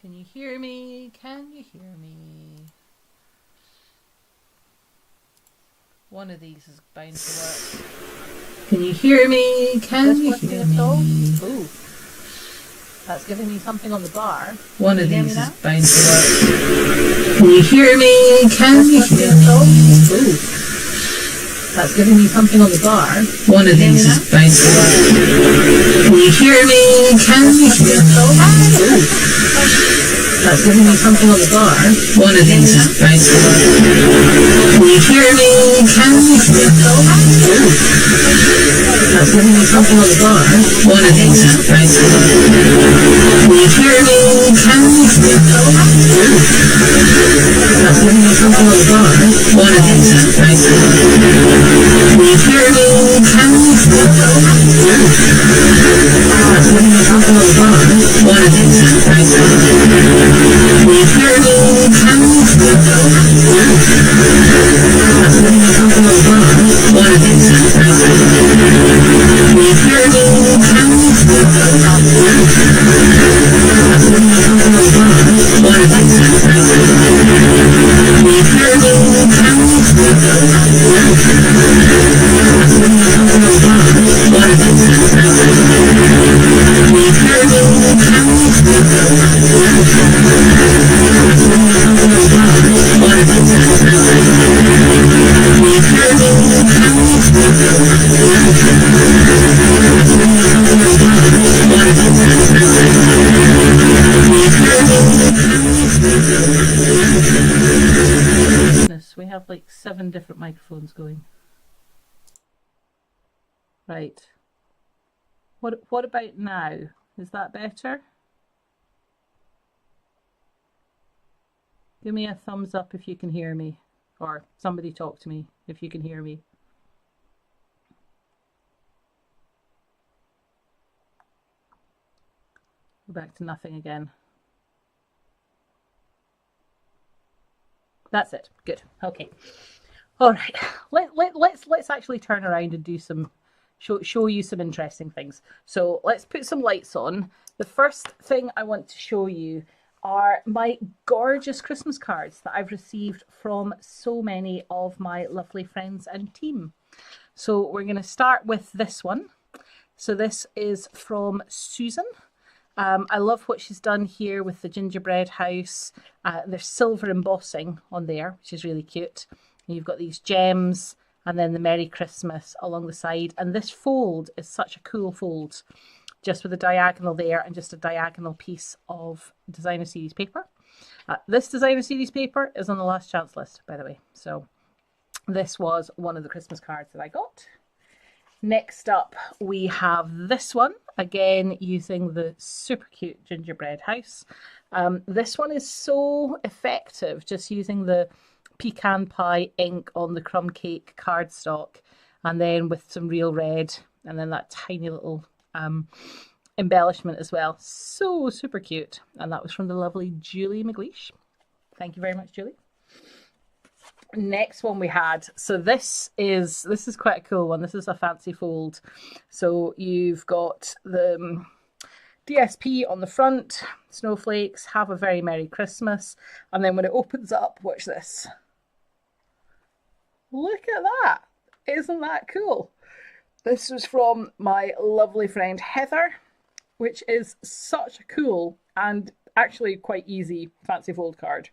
Can you hear me? Can you hear me? One of these is bound to work. Can you hear me? Can you hear me? Ooh. That's giving me something on the bar. One of these is bound to work. Can you hear me? Can you hear me? Ooh. That's giving me something on the bar. One of these is bound to work. Can you hear me? Can you hear me? Ooh. That's giving me something on the bar. One of these is bound to work. Can you hear me? Can you hear me? Ooh. That's giving me something on the bar. One of these is bound to work. Can you hear me? Can you hear me? Ooh. That's giving me something on the bar. One of these is bound to work. Can you hear me? Can you hear me? Ooh. That's giving me something on the bar. One of these is bound to work. Can you hear me? Can you hear me? Ooh. That's giving me something on the bar. One of these is bound to work. Can you hear me? Can you hear me? Ooh. That's giving me something on the bar. One of these is bound to work. Can you hear me? Can you hear me? Ooh. That's giving me something on the bar. One of these is bound to work. Can you hear me? Can you hear me? Ooh. That's giving me something on the bar. One of these is bound to work. Can you hear me? Can you hear me? Ooh. That's giving me something on the bar. One of these is bound to work. Can you hear me? Can you hear me? Ooh. Goodness, we have like 7 different microphones going. Right. What about now? Is that better? Give me a thumbs up if you can hear me, or somebody talk to me if you can hear me. Go back to nothing again. That's it. Good. Okay. All right. Let's actually turn around and do some show you some interesting things. So let's put some lights on. The first thing I want to show you are my gorgeous Christmas cards that I've received from so many of my lovely friends and team. So we're going to start with this one. So this is from Susan. I love what she's done here with the gingerbread house. There's silver embossing on there, which is really cute. And you've got these gems and then the Merry Christmas along the side. And this fold is such a cool fold, just with a diagonal there and just a diagonal piece of designer series paper. This designer series paper is on the last chance list, by the way. So this was one of the Christmas cards that I got. Next up, we have this one, again using the super cute gingerbread house. This one is so effective, just using the pecan pie ink on the crumb cake cardstock, and then with some real red, and then that tiny little embellishment as well. So super cute. And that was from the lovely Julie McLeish. Thank you very much, Julie. Next one we had, so this is quite a cool one. This is a fancy fold. So you've got the DSP on the front, snowflakes, have a very Merry Christmas, and then when it opens up, watch this. Look at that. Isn't that cool? This was from my lovely friend Heather, which is such a cool and actually quite easy fancy fold card.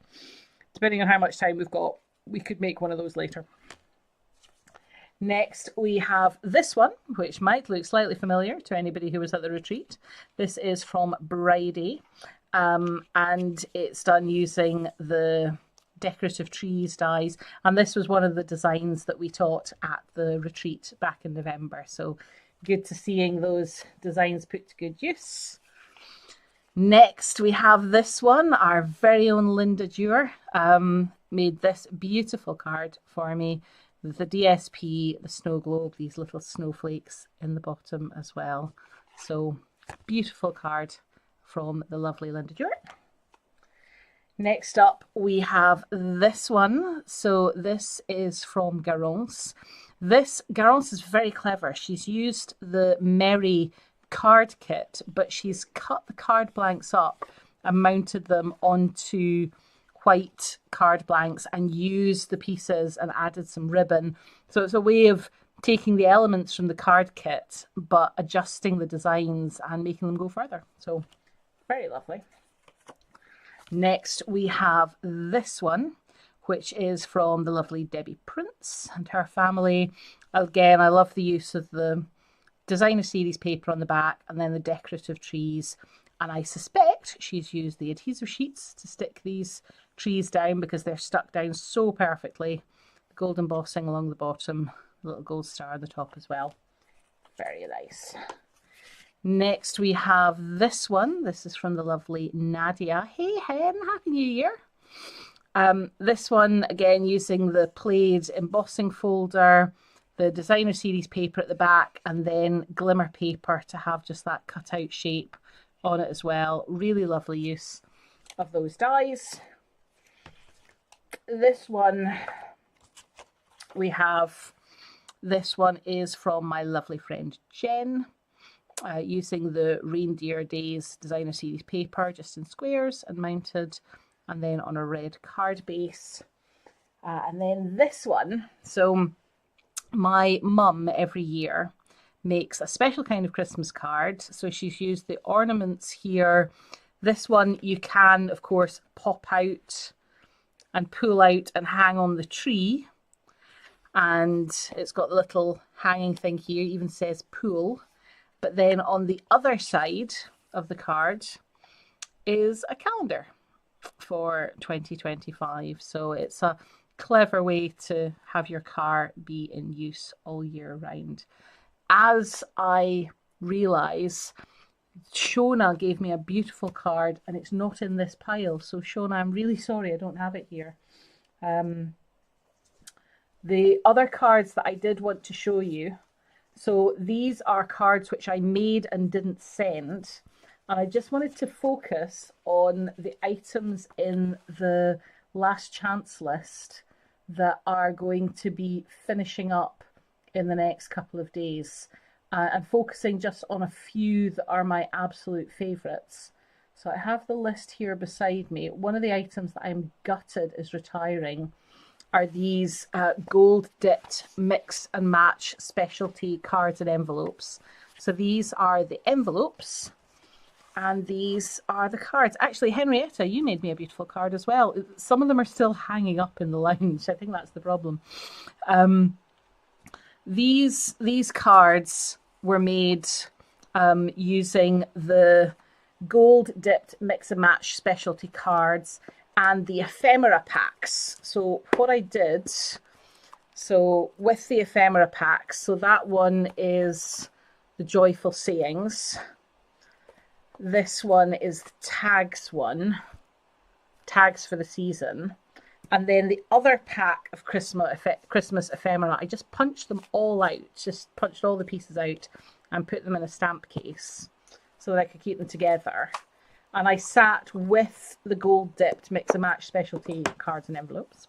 Depending on how much time we've got, we could make one of those later. Next, we have this one, which might look slightly familiar to anybody who was at the retreat. This is from Bridie, and it's done using the decorative trees dies. And this was one of the designs that we taught at the retreat back in November. So good to seeing those designs put to good use. Next, we have this one. Our very own Linda Dewar made this beautiful card for me. The DSP, the snow globe, these little snowflakes in the bottom as well. So beautiful card from the lovely Linda Dewar. Next up, we have this one. So this is from Garance. Garance is very clever. She's used the Merry card kit, but she's cut the card blanks up and mounted them onto white card blanks and used the pieces and added some ribbon. So it's a way of taking the elements from the card kit but adjusting the designs and making them go further. So very lovely. Next we have this one, which is from the lovely Debbie Prince and her family. Again, I love the use of the designer series paper on the back and then the decorative trees. And I suspect she's used the adhesive sheets to stick these trees down because they're stuck down so perfectly. The gold embossing along the bottom, a little gold star on the top as well. Very nice. Next we have this one. This is from the lovely Nadia. Hey Hen, Happy New Year. This one, again, using the plaid embossing folder, the designer series paper at the back, and then glimmer paper to have just that cutout shape on it as well. Really lovely use of those dies. This one we have, this one is from my lovely friend Jen, using the Reindeer Days designer series paper just in squares and mounted, and then on a red card base. And then this one, so my mum every year makes a special kind of Christmas card. So she's used the ornaments here. This one you can, of course, pop out and pull out and hang on the tree. And it's got the little hanging thing here, it even says pull. But then on the other side of the card is a calendar for 2025. So it's a clever way to have your car be in use all year round. As I realise, Shona gave me a beautiful card and it's not in this pile. So Shona, I'm really sorry I don't have it here. The other cards that I did want to show you, so these are cards which I made and didn't send. And I just wanted to focus on the items in the last chance list that are going to be finishing up in the next couple of days, and focusing just on a few that are my absolute favourites. So I have the list here beside me. One of the items that I'm gutted is retiring are these gold dipped mix and match specialty cards and envelopes. So these are the envelopes and these are the cards. Actually, Henrietta, you made me a beautiful card as well. Some of them are still hanging up in the lounge. I think that's the problem. These cards were made using the gold dipped mix and match specialty cards and the ephemera packs. So what I did, so with the ephemera packs, so that one is the Joyful Sayings. This one is the tags one, tags for the season. And then the other pack of Christmas ephemera, I just punched them all out, just punched all the pieces out and put them in a stamp case so that I could keep them together. And I sat with the gold dipped mix and match specialty cards and envelopes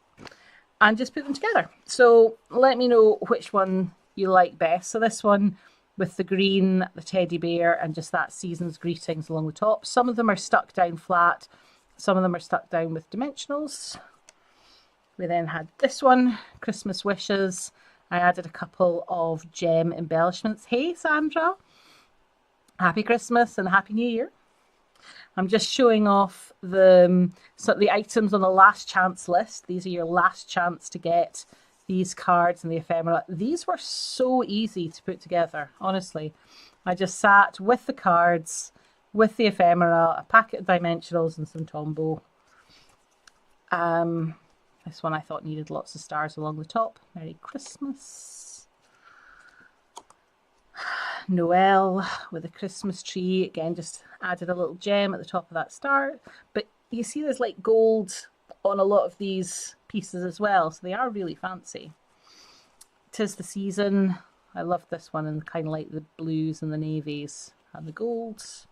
and just put them together. So let me know which one you like best. So this one with the green, the teddy bear, and just that season's greetings along the top. Some of them are stuck down flat. Some of them are stuck down with dimensionals. We then had this one, Christmas Wishes. I added a couple of gem embellishments. Hey, Sandra. Happy Christmas and Happy New Year. I'm just showing off the items on the last chance list. These are your last chance to get these cards and the ephemera. These were so easy to put together, honestly. I just sat with the cards, with the ephemera, a packet of dimensionals and some Tombow. This one I thought needed lots of stars along the top. Merry Christmas. Noel with a Christmas tree. Again, just added a little gem at the top of that star. But you see there's like gold on a lot of these pieces as well. So they are really fancy. 'Tis the Season. I love this one and kind of like the blues and the navies and the golds.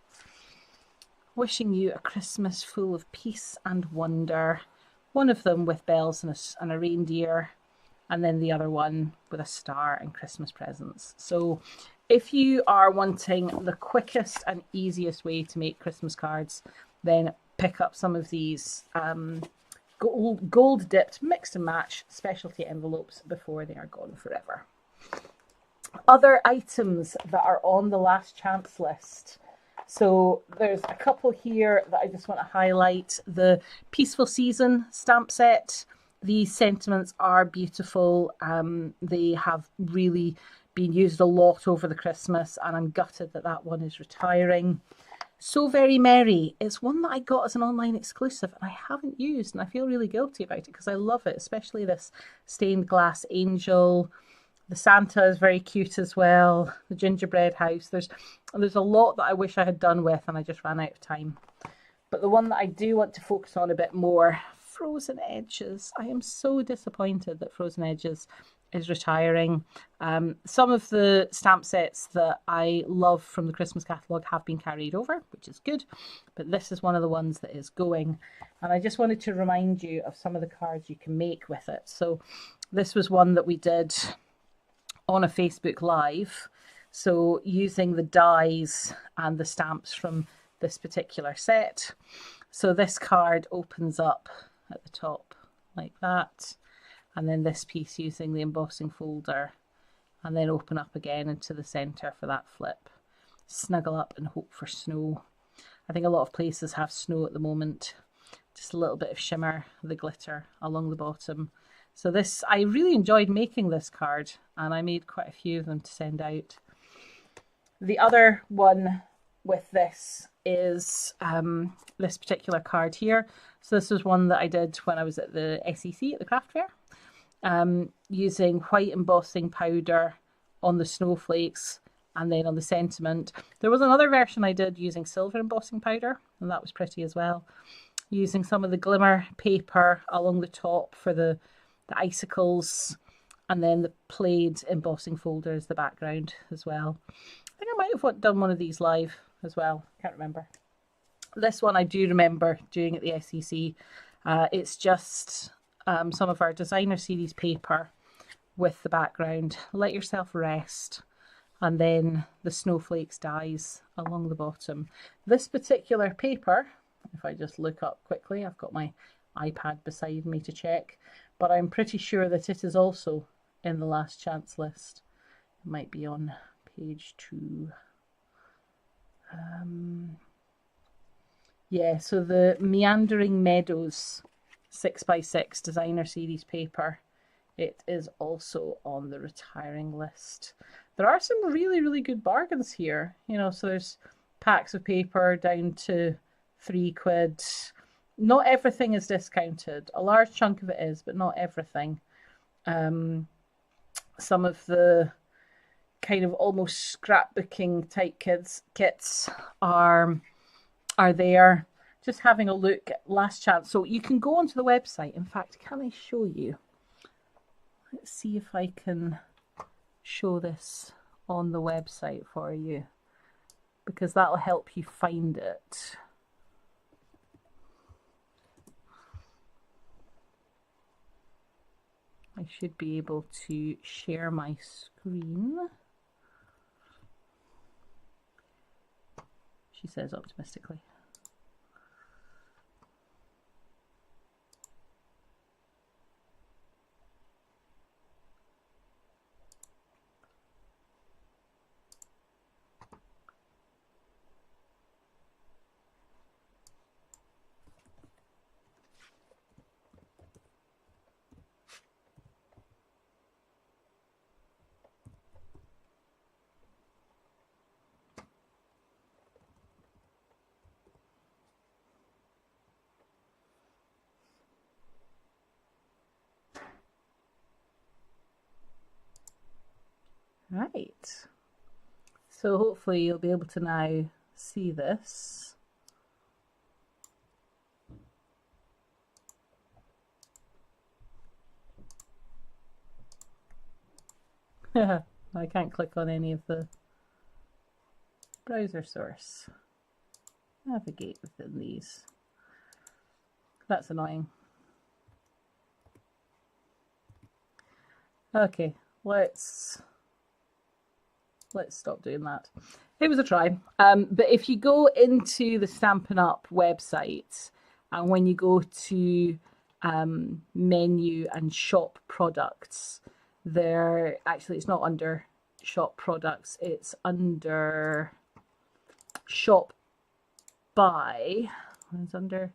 Wishing you a Christmas full of peace and wonder. One of them with bells and a reindeer, and then the other one with a star and Christmas presents. So if you are wanting the quickest and easiest way to make Christmas cards, then pick up some of these gold dipped mix and match specialty envelopes before they are gone forever. Other items that are on the last chance list. So there's a couple here that I just want to highlight. The Peaceful Season stamp set. These sentiments are beautiful. They have really been used a lot over the Christmas, and I'm gutted that that one is retiring. So Very Merry. It's one that I got as an online exclusive and I haven't used, and I feel really guilty about it because I love it, especially this stained glass angel. The Santa is very cute as well. The gingerbread house. There's a lot that I wish I had done with, and I just ran out of time. But the one that I do want to focus on a bit more, Frozen Edges. I am so disappointed that Frozen Edges is retiring. Some of the stamp sets that I love from the Christmas catalogue have been carried over, which is good, but this is one of the ones that is going. And I just wanted to remind you of some of the cards you can make with it. So this was one that we did on a Facebook Live. So using the dies and the stamps from this particular set. So this card opens up at the top like that. And then this piece using the embossing folder, and then open up again into the centre for that flip. Snuggle up and hope for snow. I think a lot of places have snow at the moment. Just a little bit of shimmer, the glitter along the bottom. So this, I really enjoyed making this card, and I made quite a few of them to send out. The other one with this is this particular card here. So this was one that I did when I was at the SEC at the craft fair. Using white embossing powder on the snowflakes and then on the sentiment. There was another version I did using silver embossing powder, and that was pretty as well. Using some of the glimmer paper along the top for the icicles, and then the plaid embossing folder as the background as well. I think I might have done one of these live as well. Can't remember. This one I do remember doing at the SEC. It's just some of our designer series paper with the background. Let yourself rest, and then the snowflakes dies along the bottom. This particular paper, if I just look up quickly, I've got my iPad beside me to check, but I'm pretty sure that it is also in the last chance list. It might be on page 2. Yeah, so the Meandering Meadows 6x6 designer series paper, it is also on the retiring list. There are some really, really good bargains here, you know, so there's packs of paper down to £3. Not everything is discounted. A large chunk of it is, but not everything. Some of the kind of almost scrapbooking type kits are there. Just having a look at last chance. So you can go onto the website. In fact, can I show you? Let's see if I can show this on the website for you, because that'll help you find it. I should be able to share my screen. She says optimistically. Right, so hopefully you'll be able to now see this. I can't click on any of the browser source. Navigate within these. That's annoying. Okay, let's let's stop doing that. It was a try. But if you go into the Stampin' Up website, and when you go to menu and shop products, there actually it's not under shop products, it's under shop by. It's under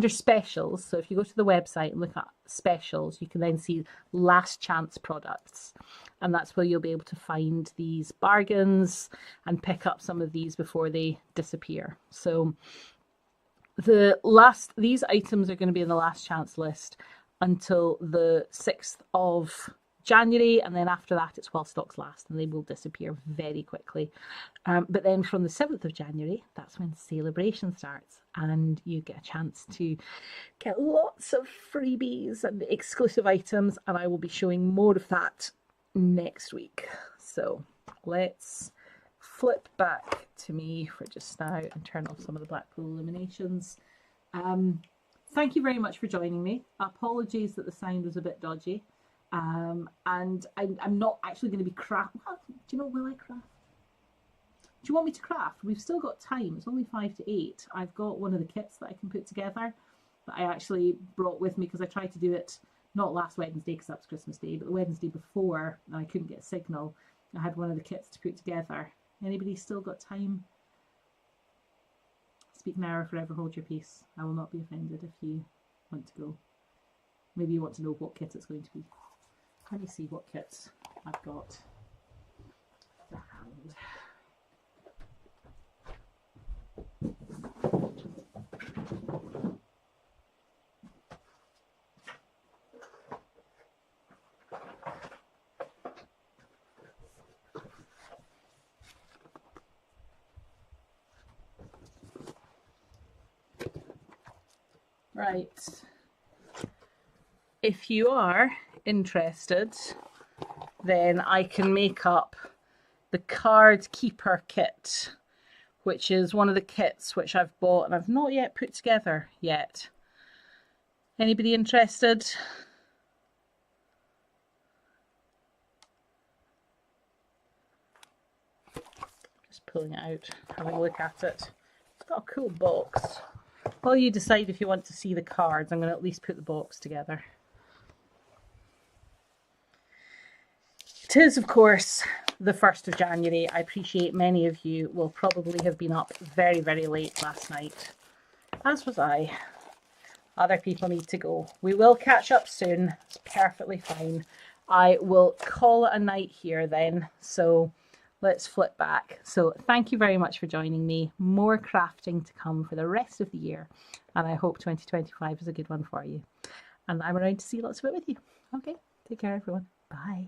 specials. So if you go to the website and look at specials, you can then see last chance products, and that's where you'll be able to find these bargains and pick up some of these before they disappear. So these items are going to be in the last chance list until the 6th of January, and then after that it's while stocks last, and they will disappear very quickly. But then from the 7th of January, that's when celebration starts, and you get a chance to get lots of freebies and exclusive items, and I will be showing more of that next week. So let's flip back to me for just now and turn off some of the Blackpool illuminations. Thank you very much for joining me. Apologies that the sound was a bit dodgy. And I'm not actually going to be craft. Well, do you know, will I craft? Do you want me to craft? We've still got time. It's only 5 to 8. I've got one of the kits that I can put together that I actually brought with me because I tried to do it not last Wednesday because that was Christmas Day, but the Wednesday before, and I couldn't get a signal. I had one of the kits to put together. Anybody still got time? Speak now or forever hold your peace. I will not be offended if you want to go. Maybe you want to know what kit it's going to be. Let me see what kits I've got to hand. Right. If you are interested, then I can make up the Card Keeper kit, which is one of the kits which I've bought and I've not yet put together yet. Anybody interested? Just pulling it out, having a look at it. It's got a cool box. While you decide if you want to see the cards, I'm going to at least put the box together. It is, of course, the 1st of January. I appreciate many of you will probably have been up very, very late last night, as was I. Other people need to go. We will catch up soon. It's perfectly fine. I will call it a night here then. So let's flip back. So thank you very much for joining me. More crafting to come for the rest of the year. And I hope 2025 is a good one for you. And I'm around to see lots of it with you. Okay, take care everyone. Bye.